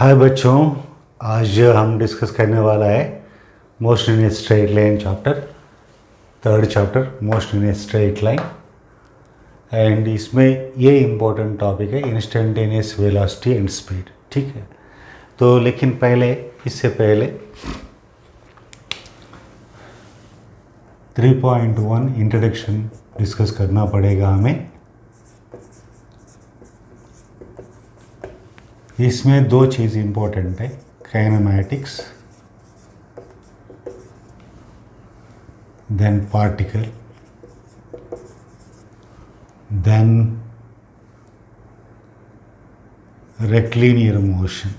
हाय बच्चों, आज हम डिस्कस करने वाला है motion in a straight line chapter, third chapter motion in a straight line. And इसमें ये इम्पोर्टेंट टॉपिक है इंस्टेंटेनियस वेलोसिटी एंड स्पीड। ठीक है, तो लेकिन इससे पहले 3.1 इंट्रोडक्शन डिस्कस करना पड़ेगा हमें। इसमें दो चीज़ इम्पोर्टेंट है, kinematics then particle then rectilinear motion.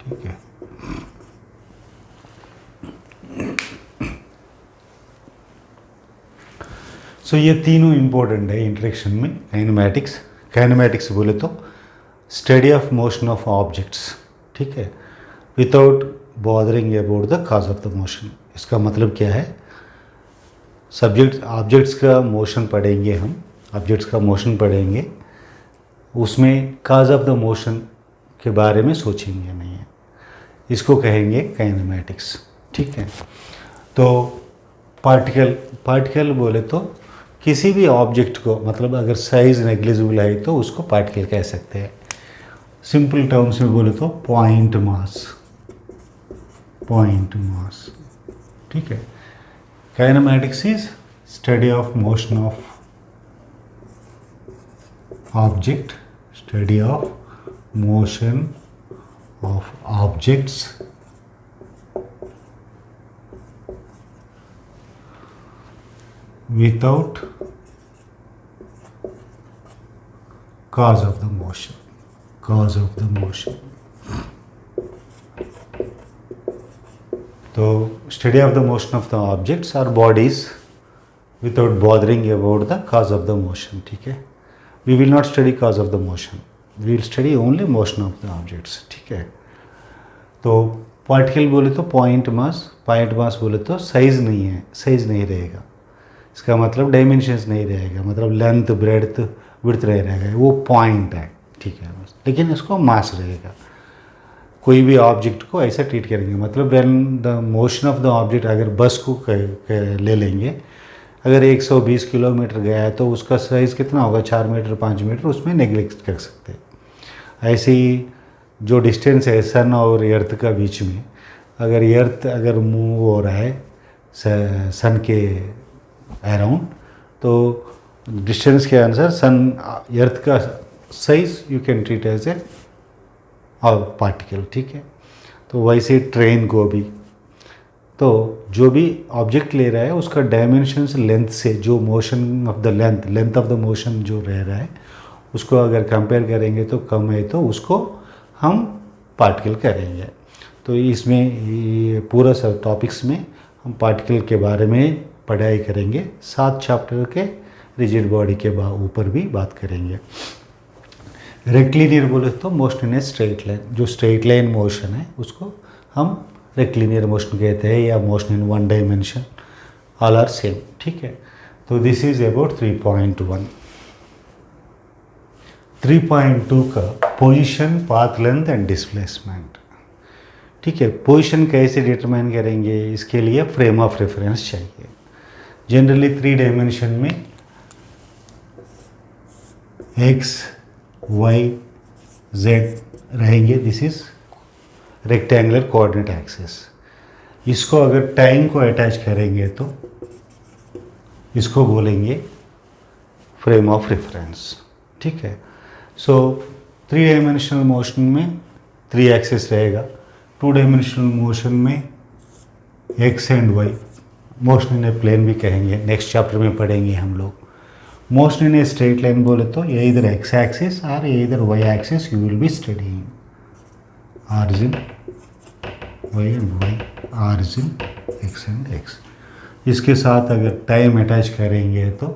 ठीक है, सो ये तीनों इम्पोर्टेंट है इंट्रोडक्शन में। काइनेमैटिक्स बोले तो study of motion of objects, ठीक है, without bothering about the cause of the motion. इसका मतलब क्या है, ऑब्जेक्ट्स का मोशन पढ़ेंगे हम, ऑब्जेक्ट्स का मोशन पढ़ेंगे, उसमें कॉज ऑफ द मोशन के बारे में सोचेंगे नहीं है, इसको कहेंगे काइनेमैटिक्स। ठीक है, तो पार्टिकल बोले तो किसी भी ऑब्जेक्ट को, मतलब अगर साइज नेग्लिजिबल है तो उसको पार्टिकल कह सकते हैं। सिंपल टर्म्स में बोले तो पॉइंट मास। ठीक है, kinematics is study of motion of object, study of motion of objects without cause of the motion। तो study of the motion of the objects और bodies without bothering about the cause of the motion. ठीक है, we will not study cause of the motion, we will study only motion of the objects. ठीक है, तो particle बोले तो point mass बोले तो साइज नहीं रहेगा, इसका मतलब डायमेंशंस नहीं रहेगा, मतलब लेंथ ब्रेड्थ विड्थ नहीं रहेगा, वो पॉइंट है। ठीक है, बस, लेकिन इसको मास रहेगा। कोई भी ऑब्जेक्ट को ऐसा ट्रीट करेंगे, मतलब when the motion of the object, अगर बस को ले लेंगे, अगर 120 किलोमीटर गया है तो उसका साइज़ कितना होगा, 4 मीटर 5 मीटर, उसमें नेग्लेक्ट कर सकते हैं। ऐसे ही जो डिस्टेंस है सन और अर्थ का बीच में, अगर अर्थ मूव हो रहा है सन के अराउंड, तो डिस्टेंस के अनुसार अर्थ का size you can treat as a particle. ठीक है, तो वैसे ट्रेन को भी, तो जो भी ऑब्जेक्ट ले रहा है उसका डायमेंशंस लेंथ से, जो motion of the length of the motion जो रह रहा है उसको अगर कंपेयर करेंगे तो कम है तो उसको हम पार्टिकल करेंगे। तो इसमें ये पूरा सब टॉपिक्स में हम पार्टिकल के बारे में पढ़ाई करेंगे। 7 चैप्टर के रिजिड बॉडी के ऊपर भी बात करेंगे। रेक्टिलिनियर बोले तो motion in a straight line, जो स्ट्रेट लाइन मोशन है उसको हम रेक्टिलिनियर मोशन कहते हैं, या motion in one dimension, all are same. ठीक है, तो दिस इज अबाउट 3.1। 3.2 का position, path length and displacement. ठीक है, पोजीशन कैसे डिटरमाइन करेंगे, इसके लिए फ्रेम ऑफ रेफरेंस चाहिए। जनरली 3 डायमेंशन में x, y, z रहेंगे, this is rectangular coordinate axis. इसको अगर टाइम को अटैच करेंगे तो इसको बोलेंगे फ्रेम ऑफ रेफरेंस। ठीक है, सो 3 डायमेंशनल मोशन में 3 एक्सिस रहेगा, 2 डायमेंशनल मोशन में x and y, motion in a plane भी कहेंगे, नेक्स्ट चैप्टर में पढ़ेंगे हम लोग। Motion in a straight line बोले तो ये इधर x एक्सिस और ये इधर y axis, you will be studying origin y and y, origin x and x। इसके साथ अगर टाइम अटैच करेंगे तो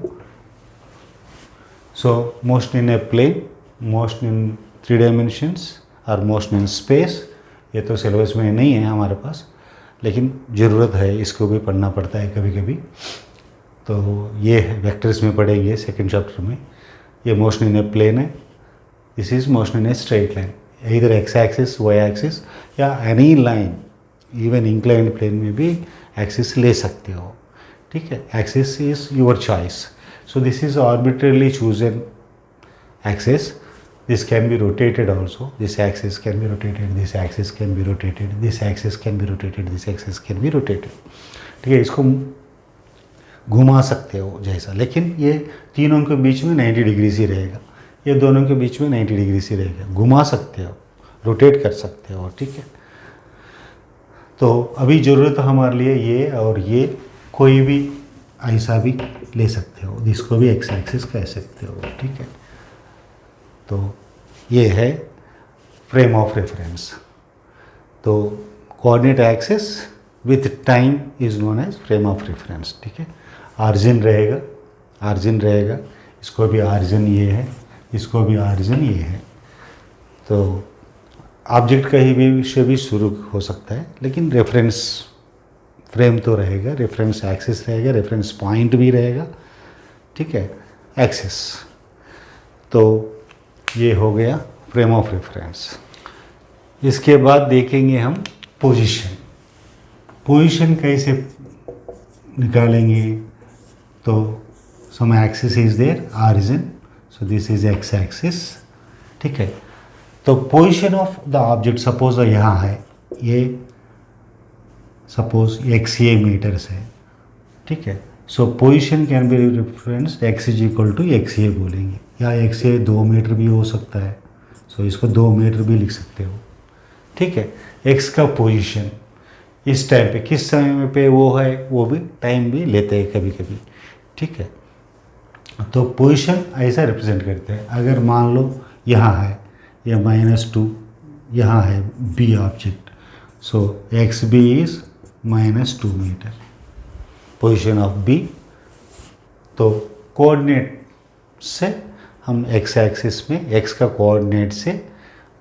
motion in a plane, motion in 3 dimensions और मोशन इन स्पेस, ये तो सिलेबस में नहीं है हमारे पास, लेकिन ज़रूरत है, इसको भी पढ़ना पड़ता है कभी कभी। तो ये वेक्टर्स में पढ़ेंगे सेकंड चैप्टर में। ये मोशन इन ए प्लेन है, this is motion in a straight line, इधर एक्स एक्सिस, वाई एक्सिस या any line, even inclined plane में भी एक्सिस ले सकते हो, ठीक है. Axis is your choice. So this is arbitrarily chosen axis. This can be rotated also. This axis can be rotated. This axis can be rotated. This axis can be rotated. This axis can be rotated. ठीक है, इसको घुमा सकते हो जैसा, लेकिन ये तीनों के बीच में 90 डिग्री से रहेगा, ये दोनों के बीच में 90 डिग्री से रहेगा. घुमा सकते हो, रोटेट कर सकते हो, ठीक है. तो अभी ज़रूरत हमारे लिए ये और ये, कोई भी ऐसा भी ले सकते हो, जिसको भी एक्स एक्सिस कह सकते हो, ठीक है. तो ये है फ्रेम ऑफ रेफरेंस. तो coordinate axis with time is known as frame of reference, ठीक है. ऑरिजिन रहेगा, ऑरिजिन रहेगा, इसको भी ऑरिजिन ये है, इसको भी ऑरिजिन ये है. तो ऑब्जेक्ट कहीं भी से भी शुरू हो सकता है, लेकिन रेफरेंस फ्रेम तो रहेगा, रेफरेंस एक्सिस रहेगा, रेफरेंस पॉइंट भी रहेगा, ठीक है, एक्सिस. तो ये हो गया फ्रेम ऑफ रेफरेंस. इसके बाद देखेंगे हम पोजीशन. पोजीशन कैसे निकालेंगे? तो some axis is there, origin, so this is x axis, ठीक है. तो position of the object suppose यहाँ है, ये सपोज एक्स ए मीटर्स है, ठीक है. So position can be reference x is equal to x A बोलेंगे, या एक्स ए 2 मीटर भी हो सकता है, सो इसको 2 मीटर भी लिख सकते हो, ठीक है. एक्स का पोजीशन इस टाइम पे, किस समय पे वो है, वो भी टाइम भी लेते हैं कभी कभी, ठीक है. तो पोजीशन ऐसा रिप्रेजेंट करते हैं. अगर मान लो यहाँ है ये -2, यहाँ है B object, so x B is -2 metre, position of B. तो कोऑर्डिनेट से हम एक्स एक्सिस में एक्स का कोऑर्डिनेट से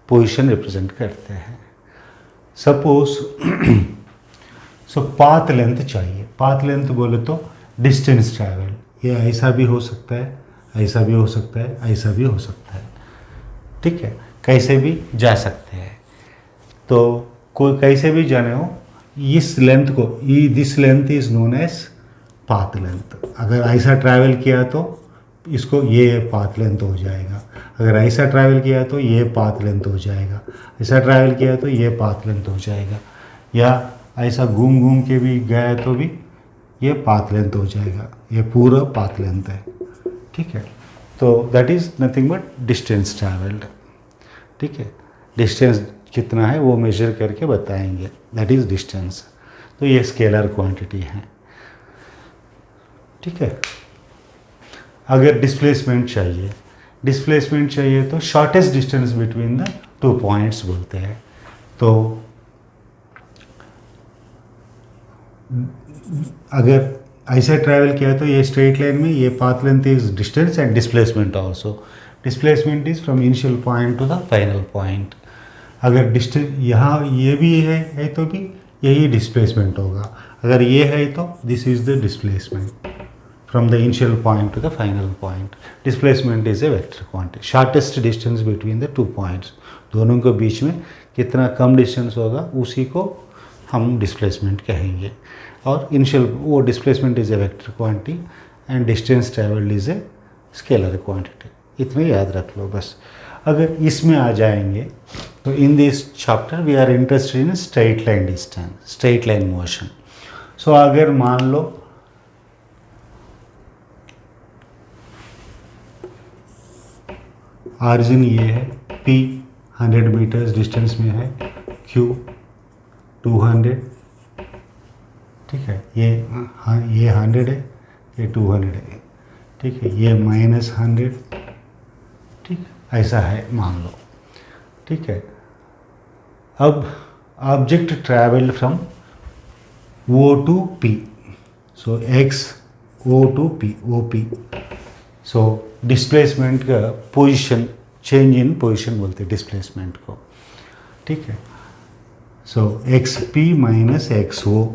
पोजीशन रिप्रेजेंट करते हैं. सपोज सो पाथ लेंथ चाहिए. पाथ लेंथ बोले तो डिस्टेंस ट्रैवल, ये ऐसा भी हो सकता है, ऐसा भी हो सकता है, ऐसा भी हो सकता है, ठीक है. कैसे भी जा सकते हैं. तो कोई कैसे भी जाने हो, इस लेंथ को, this length is known as path length. अगर ऐसा ट्रैवल किया तो इसको ये पाथ लेंथ हो जाएगा, अगर ऐसा ट्रैवल किया तो ये पाथ लेंथ हो जाएगा, ऐसा ट्रैवल किया तो ये पाथ लेंथ हो जाएगा, या ऐसा घूम घूम के भी गया तो भी ये पाथ लेंथ हो जाएगा. ये पूरा पाथ लेंथ है, ठीक है. तो that is nothing but distance travelled, ठीक है. डिस्टेंस कितना है वो मेजर करके बताएंगे, दैट इज़ डिस्टेंस. तो ये स्केलर क्वांटिटी है, ठीक है. अगर डिस्प्लेसमेंट चाहिए, डिस्प्लेसमेंट चाहिए तो shortest distance between the 2 points बोलते हैं. तो अगर ऐसे ट्रैवल किया तो ये स्ट्रेट लाइन में ये path length is distance and displacement also. Displacement is from initial point two the final point. अगर डिस्टेंस यहाँ ये भी है तो भी यही डिस्प्लेसमेंट होगा. अगर ये है तो this is the displacement from the initial point to the final point. Displacement is a vector quantity. Shortest distance between the 2 points. दोनों के बीच में कितना कम डिस्टेंस होगा उसी को हम डिस्प्लेसमेंट कहेंगे. और इनिशियल वो displacement is a vector quantity and distance travelled is a scalar quantity. इतना याद रख लो बस. अगर इसमें आ जाएंगे तो in this chapter we are interested in straight line distance, straight line motion. So अगर मान लो ऑरिजिन ये है, P 100 मीटर्स डिस्टेंस में है, Q 200, ठीक है. ये 100 है, ये 200 है, ठीक है. ये -100, ठीक है, ऐसा है मान लो, ठीक है. अब object travelled from O to P, so X O to P, OP. So displacement का पोजीशन, चेंज इन पोजीशन बोलते हैं डिस्प्लेसमेंट को, ठीक है. सो XP माइनस XO,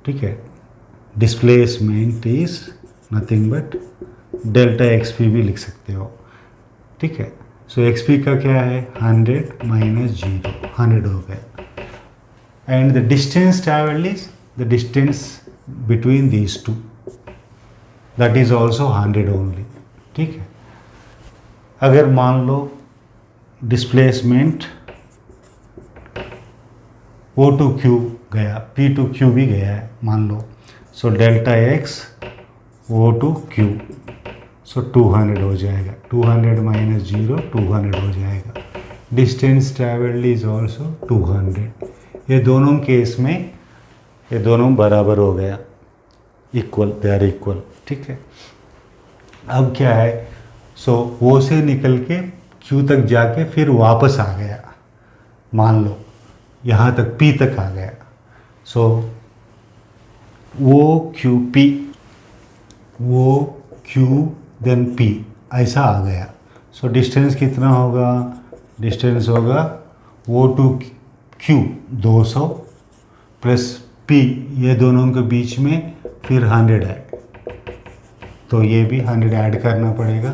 ठीक है. Displacement is nothing but delta XP भी लिख सकते हो. ठीक है। सो एक्सपी का क्या है 100 माइनस 0, 100 हो गया। And the distance travelled is the distance between these two, that is also 100 only. ठीक है। अगर मान लो डिस्प्लेसमेंट O टू Q गया, P टू Q भी गया है मान लो, so delta x O to Q, so 200 हो जाएगा, 200 माइनस 0 200 हो जाएगा। Distance travelled is also 200। ये दोनों केस में ये दोनों बराबर हो गया, इक्वल, दे आर इक्वल। ठीक है। अब क्या है, सो O से निकल के Q तक जाके फिर वापस आ गया, मान लो यहाँ तक P तक आ गया। So O Q P, O Q then P ऐसा आ गया। सो डिस्टेंस कितना होगा, डिस्टेंस होगा O to Q 200 plus P, ये दोनों के बीच में फिर 100 है, तो ये भी 100 ऐड करना पड़ेगा।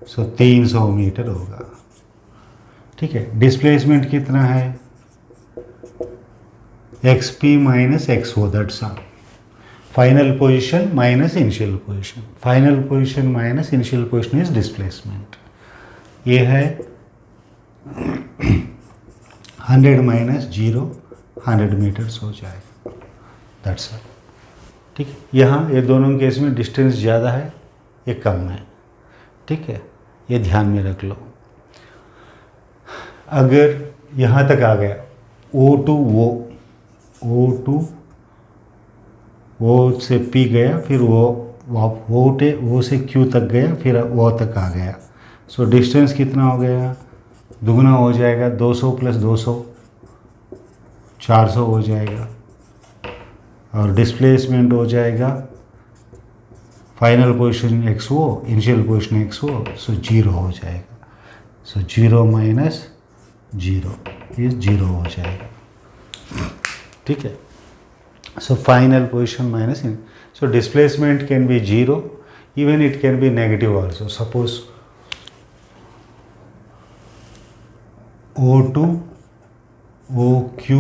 सो 300 मीटर होगा। ठीक है। डिस्प्लेसमेंट कितना है, XP minus XO, that's all. Final position minus initial position, final position minus initial position is displacement. ये है 100 माइनस 0, 100 मीटर्स हो जाएगा, दैट्स ऑल। ठीक है। यहाँ ये दोनों केस में डिस्टेंस ज़्यादा है, ये कम है। ठीक है, ये ध्यान में रख लो। अगर यहाँ तक आ गया O to O to O से P गया, फिर O से Q तक गया, फिर O तक आ गया। सो डिस्टेंस कितना हो गया, दुगना हो जाएगा, 200 प्लस 200 400 हो जाएगा, और डिस्प्लेसमेंट हो जाएगा final position XO, initial position XO, सो 0 हो जाएगा। सो 0 माइनस 0 ये 0 हो जाएगा। ठीक है। So final position minus, so displacement can be 0, even it can be negative also. Suppose O to OQ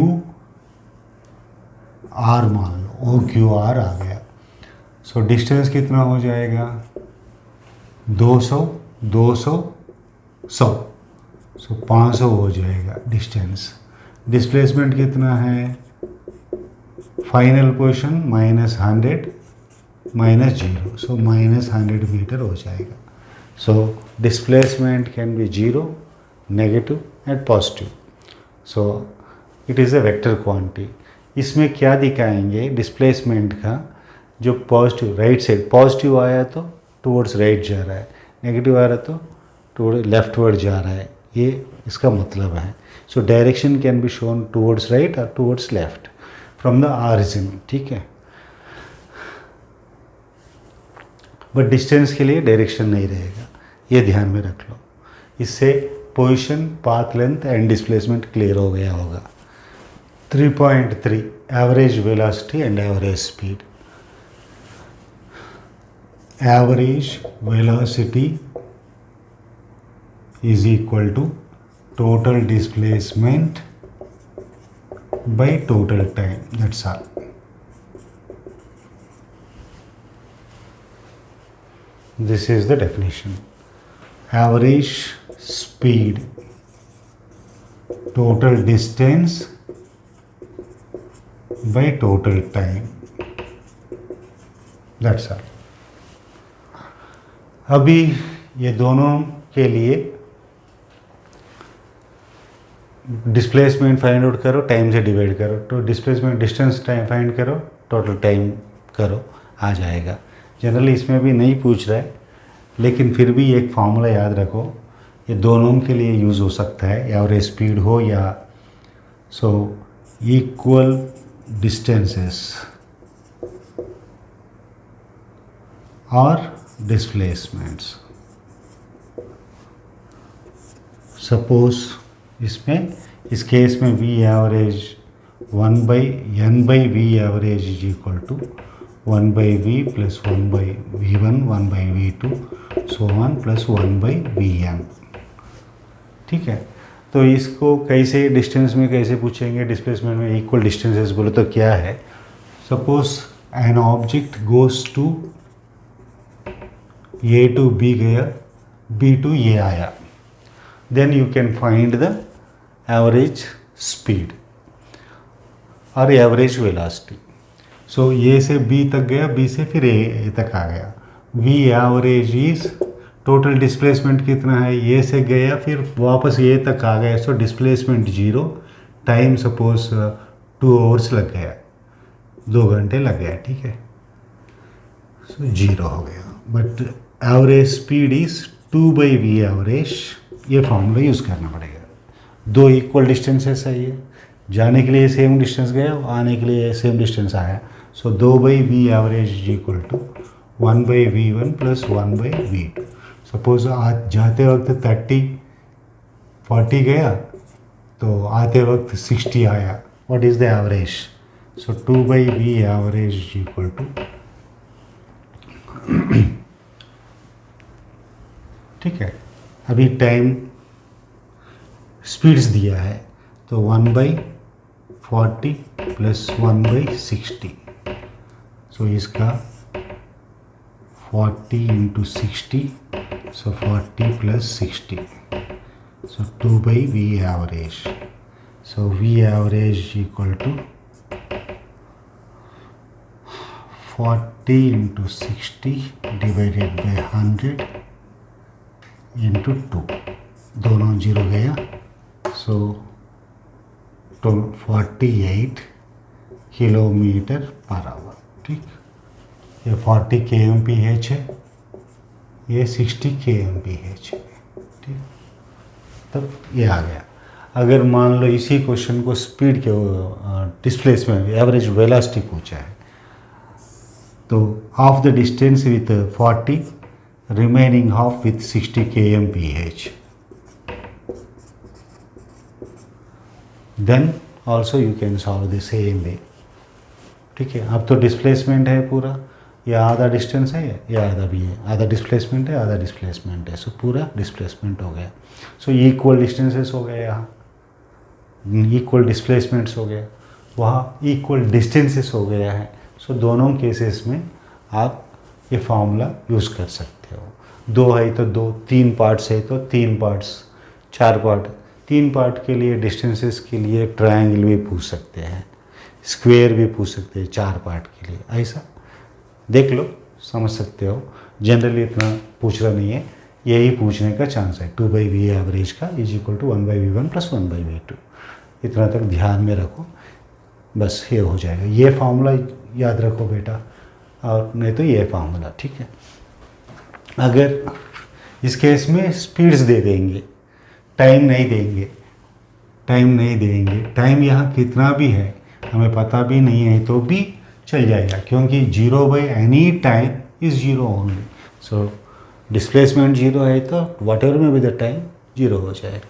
R मान लो, OQR आ गया। सो डिस्टेंस कितना हो जाएगा, 200 200 100, सो 500 हो जाएगा डिस्टेंस। डिस्प्लेसमेंट कितना है, final position minus 100 minus 0, so minus 100 metre हो जाएगा। So displacement can be 0, negative and positive. So it is a vector quantity. इसमें क्या दिखाएंगे, डिस्प्लेसमेंट का जो पॉजिटिव राइट साइड पॉजिटिव आया तो टुवर्ड्स राइट जा रहा है, नेगेटिव आ रहा तो टुवर्ड लेफ्टवर्ड जा रहा है, ये इसका मतलब है। So direction can be shown towards right और towards left from the origin. ठीक है। बट डिस्टेंस के लिए डायरेक्शन नहीं रहेगा, ये ध्यान में रख लो। इससे position, path length and displacement clear हो गया होगा। 3.3 average velocity and average speed. Average velocity is equal to total displacement by total time, that's all. This is the definition. Average speed, total distance by total time, that's all. अभी ये दोनों के लिए displacement find out करो, time से divide करो, तो displacement distance time find करो, टोटल टाइम करो, आ जाएगा। जनरली इसमें भी नहीं पूछ रहा है, लेकिन फिर भी एक फार्मूला याद रखो, ये दोनों के लिए यूज़ हो सकता है, एवरेज स्पीड हो या सो इक्वल डिस्टेंसेस और डिस्प्लेसमेंट्स। सपोज इसमें इस केस में V average 1/n/V average is equal to 1/V plus 1/V1 1/V2 so on plus 1/Vm। ठीक है। तो इसको कैसे डिस्टेंस में कैसे पूछेंगे, डिस्प्लेसमेंट में इक्वल डिस्टेंसेस बोले तो क्या है, suppose an object goes to A to B गया, बी टू ए आया, then you can find the average speed और एवरेज वेलोसिटी। सो ए से बी तक गया, बी से फिर ए तक आ गया, V average is total displacement कितना है, ए से गया फिर वापस ए तक आ गया, so displacement 0, time suppose 2 hours लग गया, 2 घंटे लग गया, ठीक है, सो 0 हो गया। But average speed is 2/v average, ये फॉर्मूला यूज़ करना पड़ेगा। 2 इक्वल डिस्टेंसेस है, ये जाने के लिए सेम डिस्टेंस गया, आने के लिए सेम डिस्टेंस आया, so 2/v average is equal to 1/v1 plus 1/v2। Suppose आज जाते वक्त 40 गया तो आते वक्त 60 आया, what is the average, so 2/v average is equal to, ठीक है। अभी टाइम स्पीड्स दिया है तो 1/40 प्लस 1/60, सो इसका 40 into 60, so 40 plus 60, so 2/v average, so v average is equal to 40 into 60 divided by 100 into 2, दोनों 0 गया, so 48 किलोमीटर पर आवर, ठीक। ये 40 kmph है, ये 60 kmph है, ठीक। तब ये आ गया। अगर मान लो इसी क्वेश्चन को स्पीड के डिस्प्लेसमेंट एवरेज वेलोसिटी पूछा है, तो half the distance with 40, remaining half with 60 kmph, then also you can solve the same way, ठीक है। अब तो डिस्प्लेसमेंट है पूरा, या आधा डिस्टेंस है या आधा भी है, आधा डिस्प्लेसमेंट है आधा डिस्प्लेसमेंट है, सो पूरा डिस्प्लेसमेंट हो गया, सो इक्वल डिस्टेंसेस हो गए, यहाँ इक्वल डिस्प्लेसमेंट्स हो गया, वहाँ इक्वल डिस्टेंसेस हो गया है, सो दोनों केसेस में आप ये फार्मूला यूज़ कर सकते हो। 2 है तो 2, 3 पार्ट्स है तो 3 पार्ट्स, 4 पार्ट, 3 पार्ट के लिए डिस्टेंसेस के लिए ट्रायंगल भी पूछ सकते हैं, स्क्वायर भी पूछ सकते हैं 4 पार्ट के लिए, ऐसा देख लो, समझ सकते हो। जनरली इतना पूछ रहा नहीं है, यही पूछने का चांस है, 2/v एवरेज का is equal to 1/v1 plus 1/v2, इतना तक ध्यान में रखो, बस ये हो जाएगा। ये फार्मूला याद रखो बेटा, और नहीं तो ये फार्मूला, ठीक है। अगर इस केस में स्पीड्स दे देंगे, टाइम नहीं देंगे, टाइम यहाँ कितना भी है हमें पता भी नहीं है तो भी चल जाएगा, क्योंकि 0/any time is 0 only, so displacement 0 है तो वट एवर में भी द टाइम 0 हो जाएगा।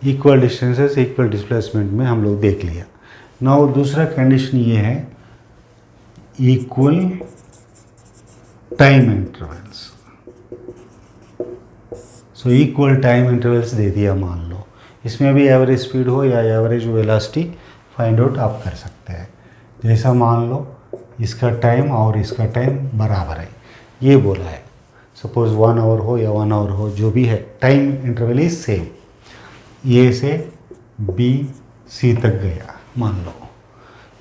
इक्वल डिस्टेंसेस इक्वल डिस्प्लेसमेंट में हम लोग देख लिया। नाउ दूसरा कंडीशन ये है, equal time intervals, so equal time intervals दे दिया मान लो, इसमें भी एवरेज स्पीड हो या एवरेज वेलोसिटी फाइंड आउट आप कर सकते हैं। जैसा मान लो इसका टाइम और इसका टाइम बराबर है, ये बोला है, सपोज 1 आवर हो या 1 आवर हो, जो भी है time interval is same, A से बी सी तक गया मान लो,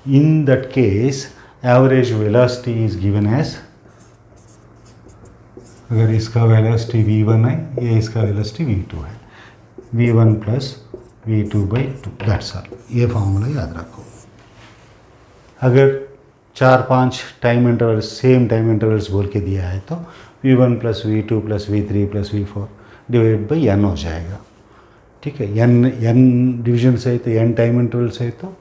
in that case average velocity is given as, अगर इसका वेलोसिटी v1 है, ये इसका वेलोसिटी v2 है, v1 plus v2/2, that's all. ये फार्मूला याद रखो। अगर 4-5 time intervals, same time intervals बोल के दिया है तो v1 plus v2 plus v3 plus v4 divide by n हो जाएगा, ठीक है। n डिवीजन से है तो n टाइम इंटरवल्स है तो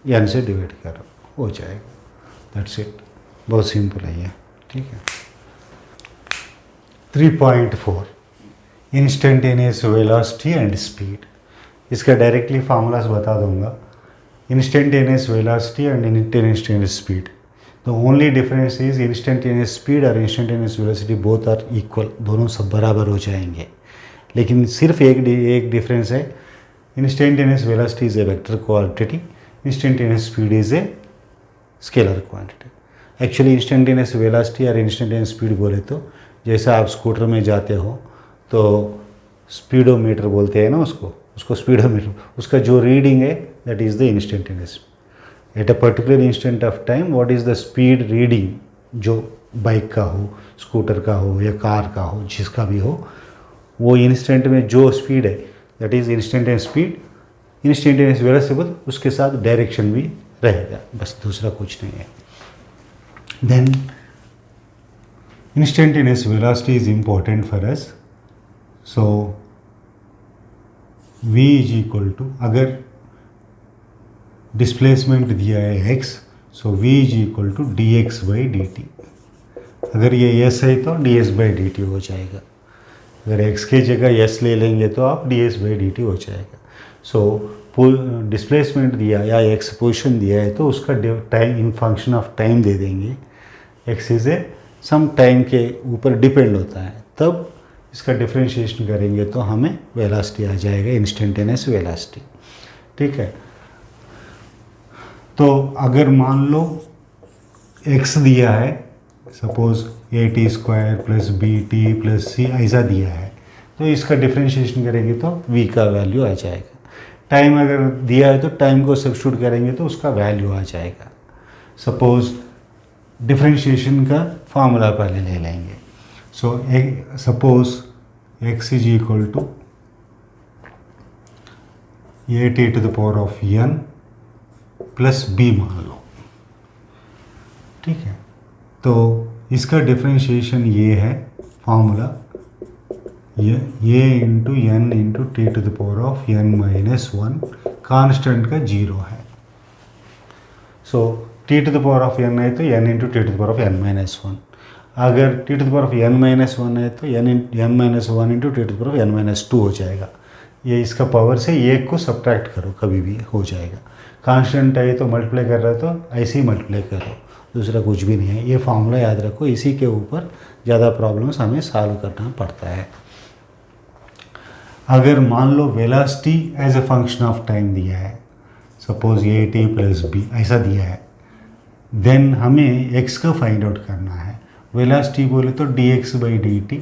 n से डिवाइड करो, हो जाएगा, दैट्स इट, बहुत सिंपल है ये, ठीक है। 3.4 इंस्टेंटेनियस वेलोसिटी एंड स्पीड, इसका डायरेक्टली फार्मूलाज बता दूंगा। Instantaneous velocity and instantaneous speed, the only difference is instantaneous speed और instantaneous velocity both are equal, दोनों सब बराबर हो जाएंगे। लेकिन सिर्फ एक डिफरेंस है, instantaneous velocity is a vector quantity, instantaneous speed is a scalar quantity. Actually instantaneous velocity और इंस्टेंटेनियस स्पीड बोले तो जैसा आप स्कूटर में जाते हो तो स्पीडोमीटर बोलते हैं ना उसको स्पीडोमीटर, उसका जो रीडिंग है that is the instantaneous. At a particular instant of time what is the speed reading, जो बाइक का हो, स्कूटर का हो या कार का हो, जिसका भी हो, वो इंस्टेंट में जो स्पीड है that is instantaneous speed. Instantaneous velocity उसके साथ डायरेक्शन भी रहेगा, बस दूसरा कुछ नहीं है। Then instantaneous velocity is important for us. So v is equal to, अगर डिस्प्लेसमेंट दिया है x, so v is equal to dx/dt। अगर ये s है तो ds/dt हो जाएगा। अगर x की जगह s ले लेंगे तो आप ds/dt हो जाएगा। सो डिस्प्लेसमेंट दिया या x पोजिशन दिया है तो उसका time in function of time दे देंगे। x is a some time के ऊपर डिपेंड होता है, तब इसका डिफ्रेंशिएशन करेंगे तो हमें वेलोसिटी आ जाएगा, इंस्टेंटेनियस वेलोसिटी। ठीक है, तो अगर मान लो x दिया है, suppose at² plus bt plus c ऐसा दिया है, तो इसका डिफ्रेंशिएशन करेंगे तो v का वैल्यू आ जाएगा। टाइम अगर दिया है तो टाइम को सब्स्टिट्यूट करेंगे तो उसका वैल्यू आ जाएगा। सपोज डिफ्रेंशिएशन का फार्मूला पहले ले लेंगे। So suppose x is equal to at⁴n plus b मान लो। ठीक है, तो इसका डिफ्रेंशिएशन ये है फार्मूला, ये into n into t⁴n-1 constant का 0 है। सो t⁴n है तो n इंटू t⁴n-1, अगर t⁴n-1 है तो n-1 इंटू t⁴n-2 हो जाएगा। ये इसका पावर से एक को सब्ट्रैक्ट करो, कभी भी हो जाएगा। कांस्टेंट है तो मल्टीप्लाई कर रहा है तो ऐसे ही मल्टीप्लाई करो, दूसरा कुछ भी नहीं है। ये फार्मूला याद रखो, इसी के ऊपर ज़्यादा प्रॉब्लम्स हमें सॉल्व करना पड़ता है। अगर मान लो velocity as a function of time दिया है, सपोज at प्लस b ऐसा दिया है, देन हमें x का फाइंड आउट करना है। वेलोसिटी बोले तो dx/dt।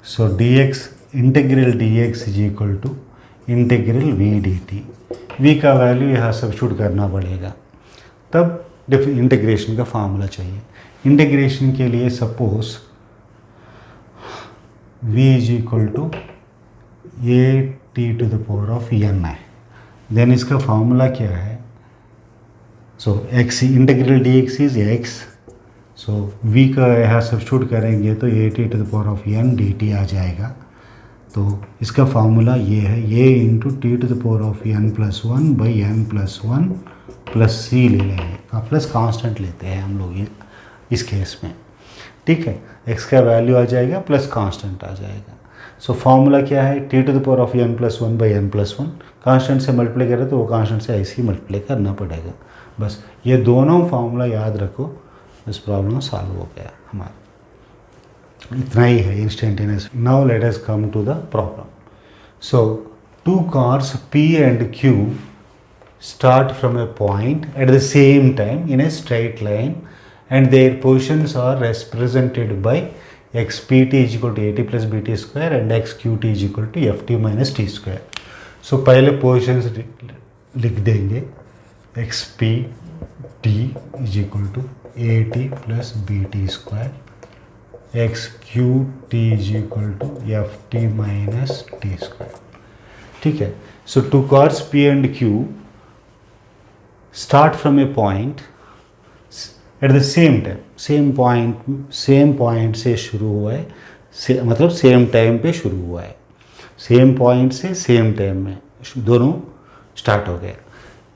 So dx, integral dx is equal to integral v dt। v का वैल्यू यहाँ सब्स्टिट्यूट करना पड़ेगा, तब इंटीग्रेशन का फार्मूला चाहिए। इंटीग्रेशन के लिए suppose v is equal to at⁴n है, देन इसका फार्मूला क्या है? So x integral dx is x, so v का यहाँ सब्स्टिट्यूट करेंगे तो at⁴n dt आ जाएगा। तो इसका फार्मूला ये है, ये इंटू t⁴n+1/n+1 प्लस c ले लेंगे, प्लस कांस्टेंट लेते हैं हम लोग ये इस केस में। ठीक है, x का वैल्यू आ जाएगा प्लस कांस्टेंट आ जाएगा। सो फार्मूला क्या है? t⁴n+1/n+1, कांस्टेंट से मल्टीप्लाई करें तो वो कांस्टेंट से ऐसे ही मल्टीप्लाई करना पड़ेगा। बस ये दोनों फार्मूला याद रखो, इस प्रॉब्लम सॉल्व हो गया हमारा। इतना ही है instantaneous. Now let us come to the problem. So two cars P and Q start from a point at the same time in a straight line and their positions are represented by xpt is equal to at plus bt square and xqt is equal to ft minus t square. So पहले positions लिख देंगे, xpt is equal to at plus bt square, xqt is equal to ft minus t square. ठीक है, so two cars P and Q start from a point at the same time, same point से शुरू हुआ है, मतलब same time पे शुरू हुआ है, सेम पॉइंट से सेम टाइम में दोनों स्टार्ट हो गए।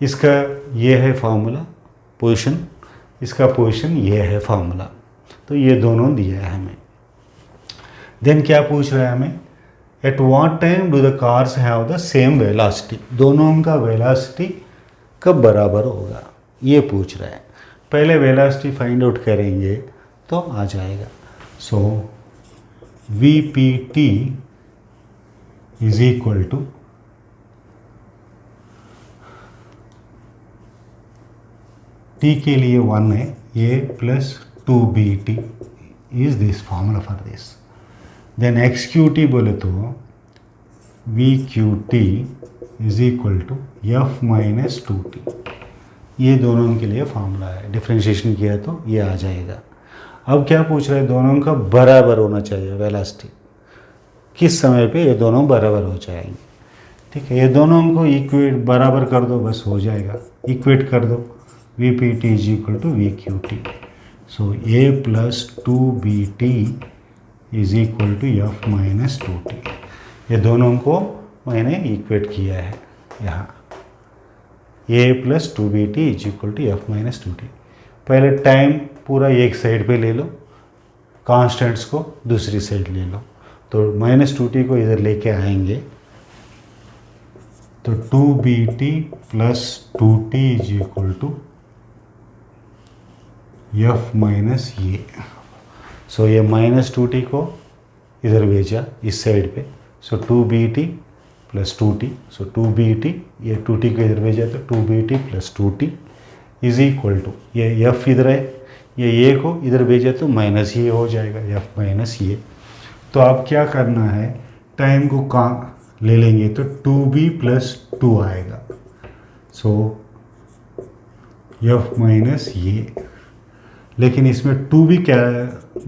इसका ये है फार्मूला पोजीशन, इसका पोजीशन ये है फार्मूला, तो ये दोनों दिया है हमें। देन क्या पूछ रहा है हमें? At what time do the cars have the same velocity, दोनों का वेलोसिटी कब बराबर होगा, ये पूछ रहा है। पहले वेलोसिटी फाइंड आउट करेंगे तो आ जाएगा। So V P T is equal to T के लिए 1 है, A plus 2bt is this formula for this. Then x Q T बोले तो V Q T is equal to F minus 2t। ये दोनों के लिए फॉर्मूला है, डिफ्रेंशिएशन किया तो ये आ जाएगा। अब क्या पूछ रहे हैं, दोनों का बराबर होना चाहिए वेलोसिटी, किस समय पे ये दोनों बराबर हो जाएंगे। ठीक है, ये दोनों को इक्वेट बराबर कर दो, बस हो जाएगा। इक्वेट कर दो, V P T is equal to V Q T. So A plus 2bt is equal to F minus 2t। ये दोनों को मैंने इक्वेट किया है यहाँ, A plus 2bt is equal to F minus 2t। पहले टाइम पूरा एक साइड पे ले लो, कांस्टेंट्स को दूसरी साइड ले लो। तो माइनस 2t को इधर लेके आएंगे तो 2bt plus 2t is equal to F minus ये। सो ये माइनस 2t को इधर भेजा इस साइड पे, सो 2bt प्लस 2t। सो 2bt, ये 2t को इधर भेजा तो 2bt plus 2t is equal to, ये एफ इधर है, ये ए को इधर भेजा तो माइनस ये हो जाएगा, एफ माइनस ये। तो अब क्या करना है, टाइम को कहाँ ले लेंगे तो 2b प्लस 2 आएगा। सो एफ माइनस ये, लेकिन इसमें 2b क्या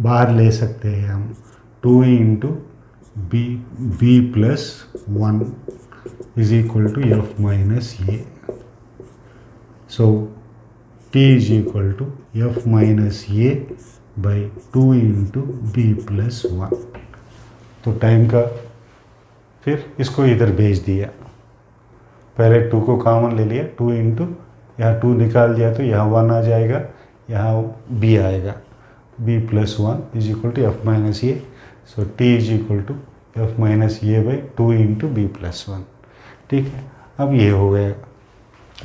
बाहर ले सकते हैं हम, 2 into B plus 1 is equal to F minus ये। So t is equal to F minus ये बाई 2 इंटू बी प्लस 1। तो टाइम का फिर इसको इधर भेज दिया, पहले 2 को कॉमन ले लिया, 2 इंटू यहाँ 2 निकाल दिया तो यहाँ 1 आ जाएगा, यहाँ b आएगा, b plus 1 is equal to F minus ये। So t is equal to F minus ये बाई 2 इंटू बी प्लस 1। ठीक है, अब ये हो गया।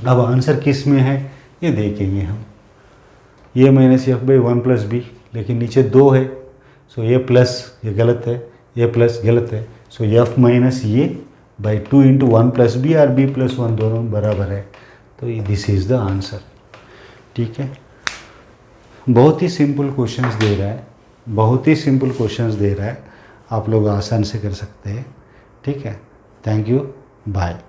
अब आंसर किस में है ये देखेंगे हम। ये minus F by 1 plus B, लेकिन नीचे 2 है, सो ये प्लस ये गलत है, ये प्लस गलत है। सो एफ माइनस ये बाई 2 इंटू 1 प्लस बी और बी प्लस 1 दोनों बराबर है, तो दिस इज़ द आंसर। ठीक है, बहुत ही सिंपल क्वेश्चंस दे रहा है, बहुत ही सिंपल क्वेश्चंस दे रहा है, आप लोग आसान से कर सकते हैं। ठीक है, थैंक यू, बाय।